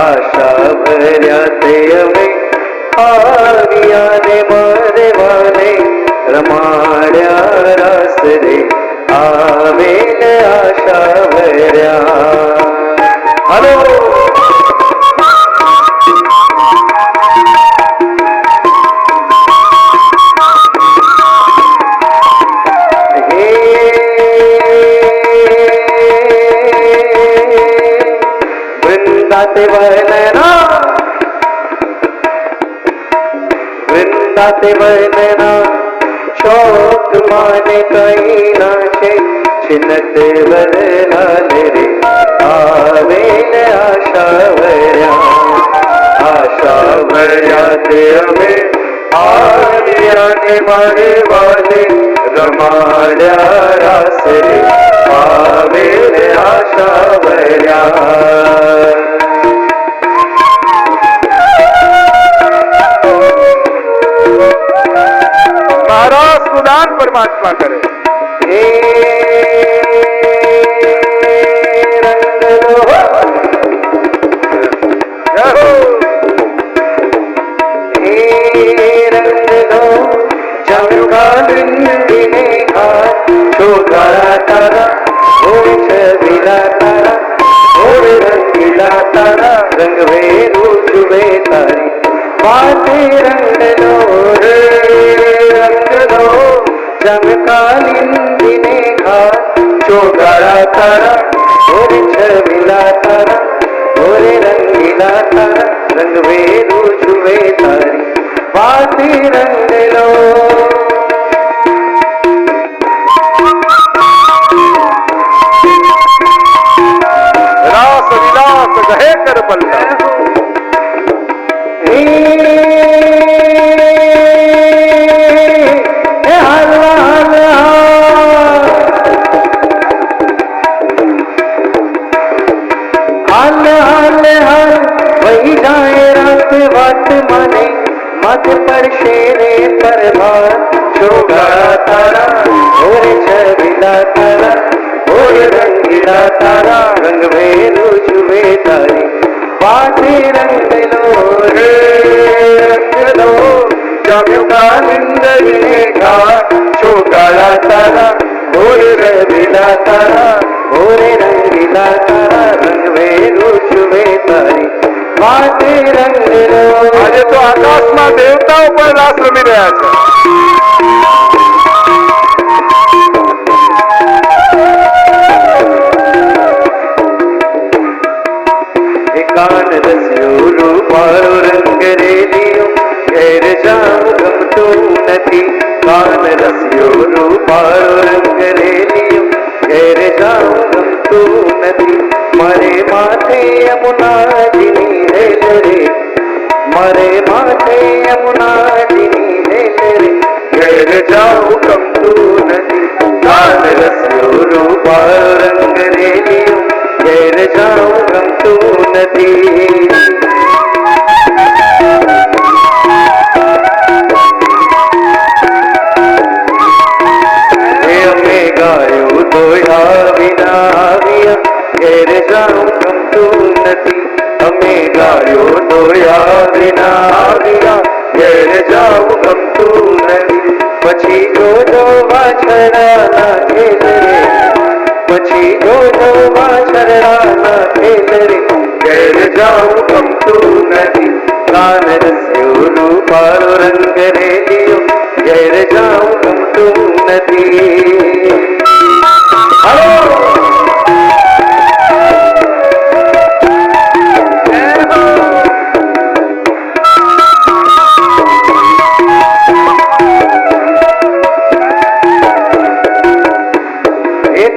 આશા ભર્યા તે અમે આવ્યા ને મારે વાલે રમાડ્યા રસ રે આવે ને આશા ભર્યા. હલો વૃંદાતે વર્ણના શોક માને કઈ ના છે છિનત વરલાલ રે આવે ને આશા ભર્યા તે અમે આવ્યા ને મારે વાલે રમાડ્યા રાસ રે આવે ને આશા ભર્યા. महाराज सुदान परमात्मा करे हे रंग लो हे रंग लो चमका बिंदिने हाथ छोकरा तारा ओढ़ छबीला तारा ओढ़ रंगीला तारा रंग वेरू चुबे तारी बाते रंग लो रे रंग लो चमकालिंदिने हाथ छोकरा तारा ओढ़ छबीला तारा ओढ़ रंगीला तारा रंग वेरू चुबे तारी बाते रंग लो. रास विलास गहे कर बल्ला वही जाए रात बात माने मत पर शेरे पर भार छोगा तारा और छबीला तारा और रंगीला तारा रंग वेरू छुए तारी बाते रंग लो रे रंग लो चमका बिंदिने हाथ छोकरा तारा और रंगीला तारा और रंगीला तारा रंग वेरू छुए तारी बाते रंग लो. આજે તો આકાશમાં દેવતાઓ પણ રાસ રમી રહ્યા છે. કાન રસ્યો રૂપાળો રંગ રેલિયો ઘેર જાઉં ગમતું નથી કાન રસ્યો રૂપાળો રંગ રેલિયો ઘેર જાઉં ગમતું નથી મારે માથે યમુનાજીની રેલ રે મારે માથે યમુનાજીની રેલ રે ઘેર જાઉં ગમતું નથી કાન રસ્યો રૂપાળો રંગ રેલિયો ઘેર જાઉં ગમતું નથી. અમે ગાયું તો વિના આવ્યા ઘેર જાઉં ગમતું નથી અમે ગાયો તો વિના આવ્યા ઘેર જાઉં ગમતું નથી પછી જોજો વાછડાના ખેલ રે પછી જોજો વાછડાના ખેલ રે ઘેર જાઉં ગમતું નથી કાન રસ્યો રૂપાળો રંગ રેલિયો ઘેર જાઉં ગમતું નથી.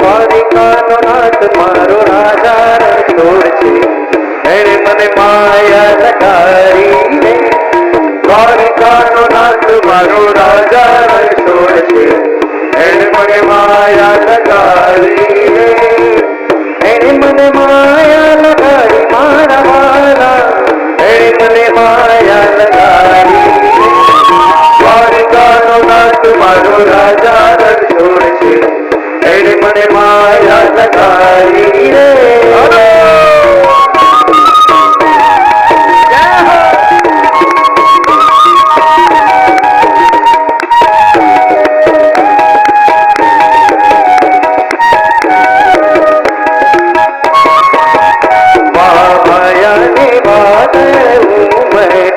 દ્વારિકાનો નાથ મારો રાજા રણછોડ છે એણે મને માયા લગાડી રે દ્વારિકાનો નાથ મારો રાજા રણછોડ છે એણે મને માયા લગાડી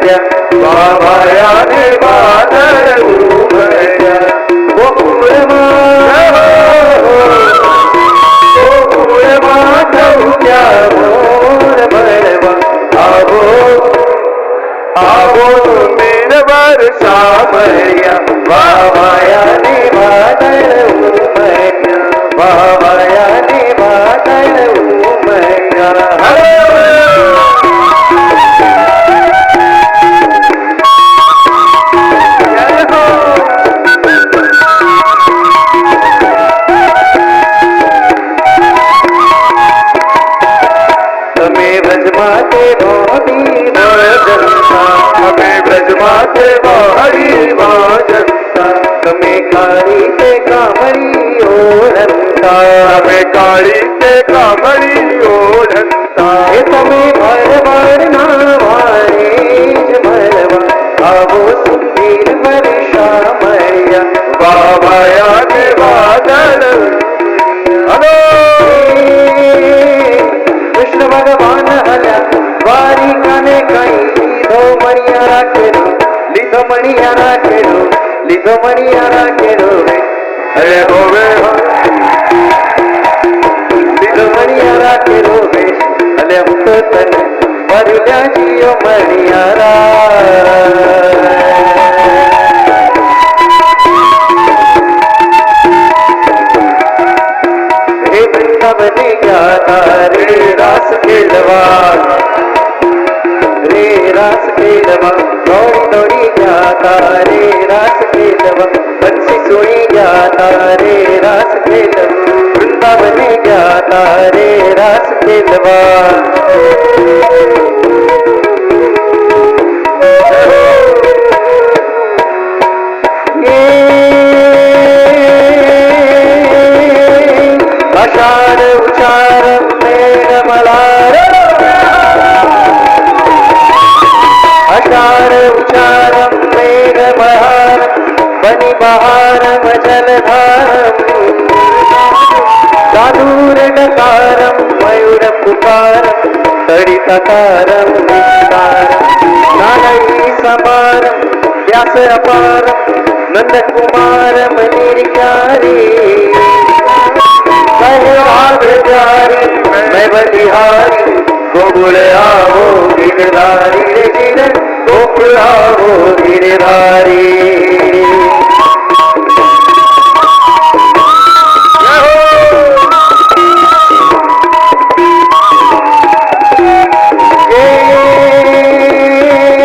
વાવાયા ને વાદળ ઉમટ્યા ગોકુળમાં ધબક્યા મોર મળવા આવો આવો મેર વર્ષા મળ્યા વાવાયા ને વાદળ ઉમટ્યા વાવાયા ને વાદળ ઉમટ્યા ब्रजमाते हरी वाजंता તમે કાળી તે કામળી ઓળંતા તમે કાળી તે કામળી ઓળંતા એ તમે ભરવાડ ના વારે જ ભરવા આવો સુંદર વર્ષા મળ્યા વાવાયા ને વાદળ હલો કૃષ્ણ ભગવાન હલ્યા વારી કાને કઈ લીધો મણિયા રાખેલો લીધો મણિયા રાખેલો લીધો મણિયા રાખેલો અરે હોવે લીધો મણિયા રાખેલો અને હું તો તને મર્યા જીઓ મણિયા હે વૃંદાવને ગયા તારે રાસ ખેલવા રે રાસ ખેલવા દોડી દોડી ગયા તારે રાસ ખેલવા બંસી સોઈ ગયા તારે રાસ ખેલવા વૃંદાવને ગયા તારે રાસ ખેલવા અષાઢ ઉચાર મેઘ મલાર અષાઢ ઉચારમ મેઘ મહાર બની બહારમ જલધારમ ચાદુર ડકારમ મયુર પુકારમ તડિતકારમ વિસ્તારમ નાનઈ સમારમ વ્યાસ અપારમ નંદકુમારમ નિર્યારી मैं बलिहारी गोकुल आओ गिरधारी रे गिर गोकुल आओ गिरधारी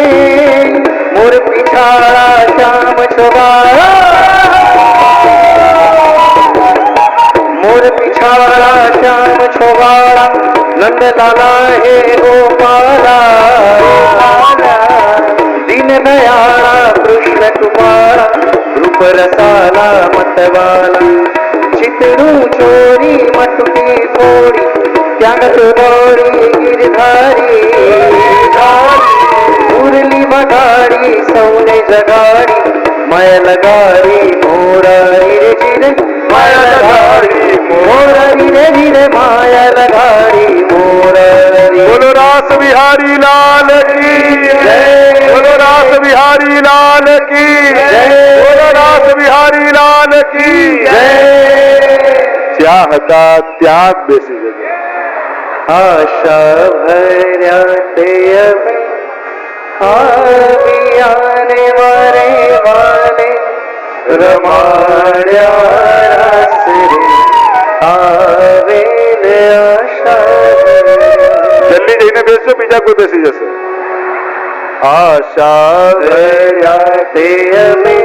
मोर पिछाड़ा श्याम छोबाड़ा मोर पिछाड़ा श्याम छोवाड़ा नंद लाला हे गोपाला दीन दयाला कृष्ण कुमारा रूप रसाला मतवाला चितरू चोरी मटकी फोड़ी त्यागत दौड़ी गिरधारी मुरली बगाड़ी सौने जगाड़ी माया लगाड़ी मोरारी रे जिरे माया लगाड़ी मोरारी रे जिरे माया लगाड़ी मोरारी बोलो रास बिहारी लाल की जय बोलो रास बिहारी लाल की जय बोलो रास बिहारी लाल की जय જ્યાં હતા ત્યાં બેસી જજો આશા ભર્યા તે અમે આવિયાને મારે વાલે રમાડ્યા રસ રે આવેલ આશા જલ્દી જઈને બેસો બીજા કોઈ બેસી જશે આશા ભર્યા તે અમે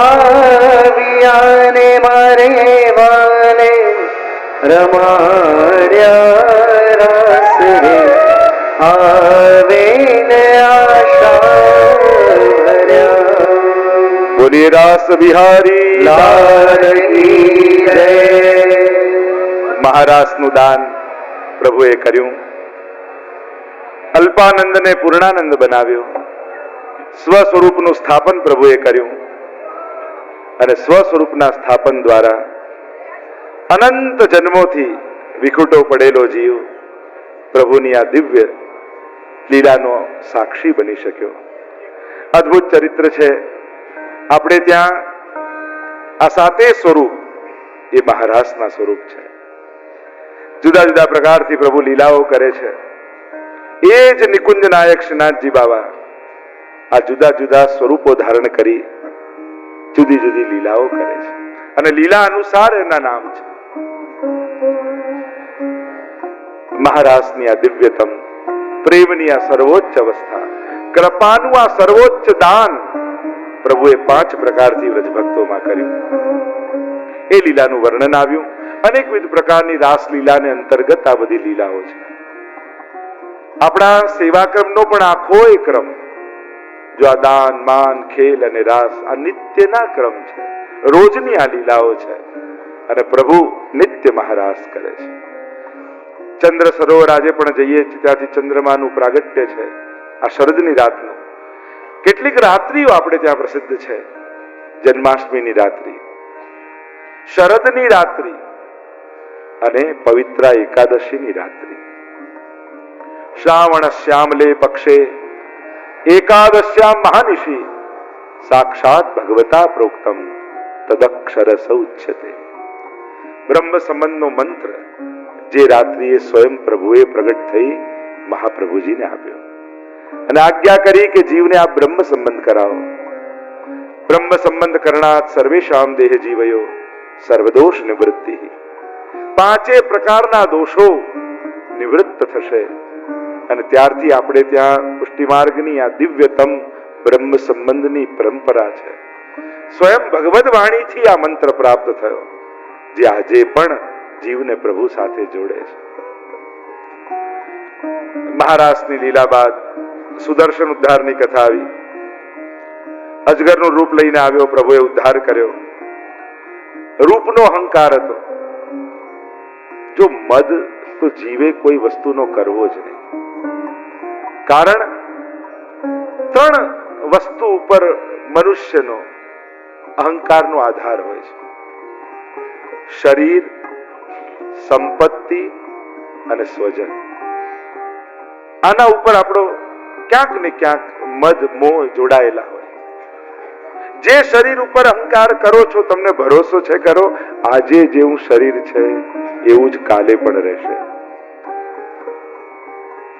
આવિયાને મારે વાલે રમાડ્યા રસ રે આવેલ આશા ભર્યા બોલીએ રાસ બિહારી લાલ કી જય મહારાસનું દાન પ્રભુએ કર્યું અલ્પાનંદને પૂર્ણાનંદ બનાવ્યો સ્વ સ્વરૂપનું સ્થાપન પ્રભુએ કર્યું અને સ્વ સ્વરૂપના સ્થાપન દ્વારા અનંત જન્મોથી વિખૂટો પડેલો જીવ પ્રભુની આ દિવ્ય લીલાનો સાક્ષી બની શક્યો. અદ્ભુત ચરિત્ર છે. આપણે ત્યાં આ સાતે સ્વરૂપ એ મહારાસના સ્વરૂપ છે. જુદા જુદા પ્રકારથી પ્રભુ લીલાઓ કરે છે. એ જ નિકુંજ નાયક શ્રીનાથજી બાબા આ જુદા જુદા સ્વરૂપો ધારણ કરી જુદી જુદી લીલાઓ કરે છે અને લીલા અનુસાર એના નામ છે. મહારાસની આ દિવ્યતમ પ્રેમની આ સર્વોચ્ચ અવસ્થા, કૃપાનું આ સર્વોચ્ચ દાન પ્રભુએ 5 પ્રકારથી વ્રજભક્તોમાં કર્યું. એ લીલાનું વર્ણન આવ્યું. અનેકવિધ પ્રકારની રાસ લીલાને અંતર્ગત આ બધી લીલાઓ છે. આપણા સેવાક્રમનો પણ આખો એ ક્રમ, જો આ દાન માન ખેલ અને રાસ આ નિત્યના ક્રમ છે. રોજની આ લીલાઓ છે અને પ્રભુ નિત્ય મહારાસ કરે છે. ચંદ્ર સરોવર આજે પણ જઈએ છીએ, ત્યાંથી ચંદ્રમાનું પ્રાગટ્ય છે આ શરદની રાતનું. કેટલીક રાત્રિઓ આપણે ત્યાં પ્રસિદ્ધ છે. જન્માષ્ટમીની રાત્રિ, શરદની રાત્રિ અને પવિત્ર એકાદશીની રાત્રિ. શ્રાવણ શ્યામલે પક્ષે એકાદશ્યામ મહાનિશી સાક્ષાત ભગવતા પ્રોક્તમ તદક્ષર સૌચ્યતે. બ્રહ્મ સંબંધનો મંત્ર જે રાત્રિએ સ્વયં પ્રભુએ પ્રગટ થઈ મહાપ્રભુજીને આપ્યો અને આજ્ઞા કરી કે જીવને આ બ્રહ્મ સંબંધ કરાવો. બ્રહ્મ સંબંધ કરણાત સર્વેશામ દેહ જીવયો સર્વદોષ નિવૃત્તિ. 5 પ્રકારના દોષો નિવૃત્ત થશે અને ત્યારથી આપણે ત્યાં પુષ્ટિ માર્ગની આ દિવ્યતમ બ્રહ્મ સંબંધની પરંપરા છે. સ્વયં ભગવદ વાણીથી આ મંત્ર પ્રાપ્ત થયો જે આજે પણ જીવને પ્રભુ સાથે જોડે છે. મહારાસની લીલા બાદ સુદર્શન ઉદ્ધારની કથા આવી. અજગરનું રૂપ લઈને આવ્યો, પ્રભુએ ઉદ્ધાર કર્યો. રૂપનો અહંકાર હતો. જો મદ તો જીવે કોઈ વસ્તુનો કરવો જ નહીં. કારણ 3 વસ્તુ ઉપર મનુષ્યનો અહંકારનો આધાર હોય છે: શરીર, સંપત્તિ અને સ્વજન. આના ઉપર આપણો ક્યાંક ને ક્યાંક મદ મોહ જોડાયેલા હોય. જે શરીર ઉપર અહંકાર કરો છો, તમને ભરોસો છે કરો આજે જેવું શરીર છે એવું જ કાલે પણ રહેશે.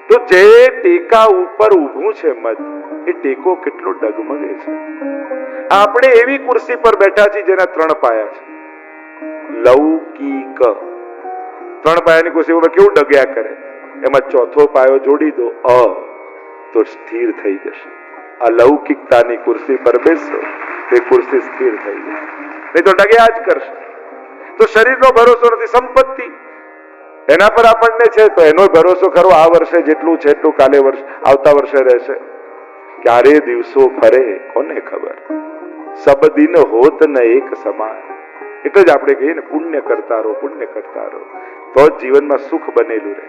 તો જે ટેકા ઉપર ઊભું છે મદ, એ ટેકો કેટલો ડગમગે છે. આપણે એવી ખુરશી પર બેઠા છીએ જેના 3 પાયા છે. લૌકિક 3 પાયાની ખુરશી ઉપર કેવું ડગ્યા કરે, એમાં 4થો પાયો જોડી દો તો સ્થિર થઈ જશે. અલૌકિકતાની ખુરશી પર બેસો તે ખુરશી સ્થિર થઈ જશે, નહીં તો ડગ્યા જ કરશે. તો શરીરનો ભરોસો નથી. સંપત્તિ એના પર આપણને છે તો એનો ભરોસો ખરો. આ વર્ષે જેટલું છે એટલું કાલે આવતા વર્ષે રહેશે. ક્યારે દિવસો ફરે કોને ખબર. સબ દિન હોત ન એક સમાન. એટલે જ આપણે કહીએ ને, પુણ્ય કરતા રહો, પુણ્ય કરતા રહો, તો જ જીવનમાં સુખ બનેલું રહે.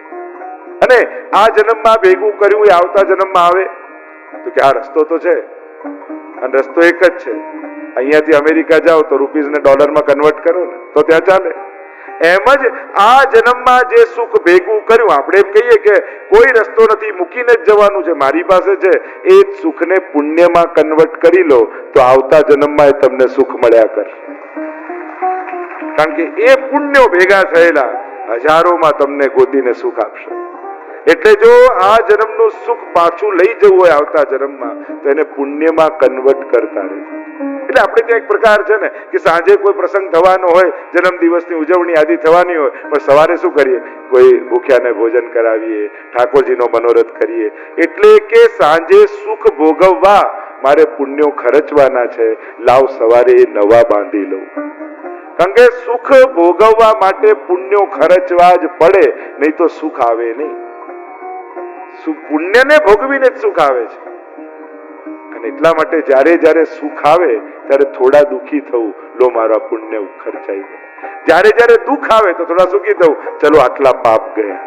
અને આ જન્મમાં ભેગું કર્યું એ આવતા જન્મમાં આવે તો કે આ રસ્તો તો છે, અને રસ્તો એક જ છે. અહીંયાથી અમેરિકા જાઓ તો રૂપીઝને ડોલરમાં કન્વર્ટ કરો ને તો ત્યાં ચાલે. એમ જ આ જન્મમાં જે સુખ ભેગું કર્યું, આપણે એમ કહીએ કે કોઈ રસ્તો નથી, મૂકીને જ જવાનું છે, મારી પાસે છે, એ જ સુખને પુણ્યમાં કન્વર્ટ કરી લો તો આવતા જન્મમાં એ તમને સુખ મળ્યા કરશે. કારણ કે એ પુણ્યો ભેગા થયેલા હજારોમાં તમને ગોતીને સુખ આપશે. એટલે જો આ જન્મનું સુખ પાછું લઈ જવું હોય આવતા જન્મમાં તો એને પુણ્યમાં કન્વર્ટ કરતા રહેજો. એટલે આપણે ત્યાં એક પ્રકાર છે ને કે સાંજે કોઈ પ્રસંગ થવાનો હોય, જન્મ દિવસની ઉજવણી આદિ થવાની હોય, પણ સવારે શું કરીએ? કોઈ ભૂખ્યાને ભોજન કરાવીએ, ઠાકોરજીનો મનોરથ કરીએ. એટલે કે સાંજે સુખ ભોગવવા મારે પુણ્યો ખર્ચવાના છે, લાવ સવારે નવા બાંધી લઉં. કારણ કે સુખ ભોગવવા માટે પુણ્યો ખર્ચવા જ પડે, નહીં તો સુખ આવે નહીં. પુણ્યને ભોગવીને જ સુખ આવે છે. અને એટલા માટે જ્યારે જ્યારે સુખ આવે ત્યારે થોડા દુઃખી થવું, લો મારા પુણ્ય ખર્ચાઈ ગયા. જ્યારે જ્યારે દુઃખ આવે તો થોડા સુખી થવું, ચલો આટલા પાપ ગયા,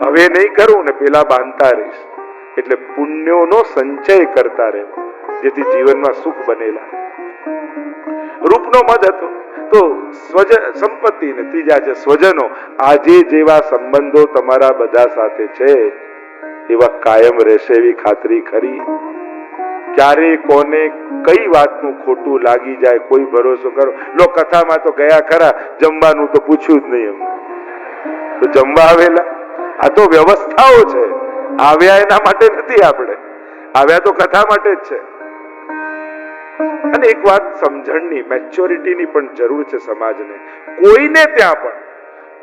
હવે નહીં કરું ને પેલા બાંધતા રહીશ. એટલે પુણ્યોનો સંચય કરતા રહેવો, જેથી જીવનમાં સુખ બનેલા. રૂપનો મદ હતો તો સંપત્તિ ને ત્રીજા છે સ્વજનો. આજે જેવા સંબંધો તમારા બધા સાથે છે એવા કાયમ રહેશે એવી ખાતરી ખરી? ક્યારે કોને કઈ વાતનું ખોટું લાગી જાય કોઈ ભરોસો કરો? લો કથામાં તો ગયા ખરા, જમવાનું તો પૂછ્યું જ નહીં એમ તો જમવા આવેલા. આ તો વ્યવસ્થાઓ છે, આવ્યા એના માટે નથી, આપણે આવ્યા તો કથા માટે જ છે. અને એક વાત સમજણની, મેચ્યોરિટીની પણ જરૂર છે સમાજને. કોઈને ત્યાં પણ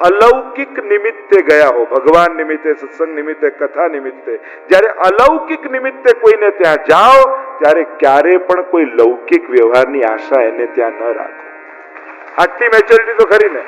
અલૌકિક નિમિત્તે ગયા હો, ભગવાન નિમિત્તે, સત્સંગ નિમિત્તે, કથા નિમિત્તે, જ્યારે અલૌકિક નિમિત્તે કોઈને ત્યાં જાઓ ત્યારે ક્યારે પણ કોઈ લૌકિક વ્યવહારની આશા એને ત્યાં ન રાખો. આટલી મેચ્યોરિટી તો ખરી ને.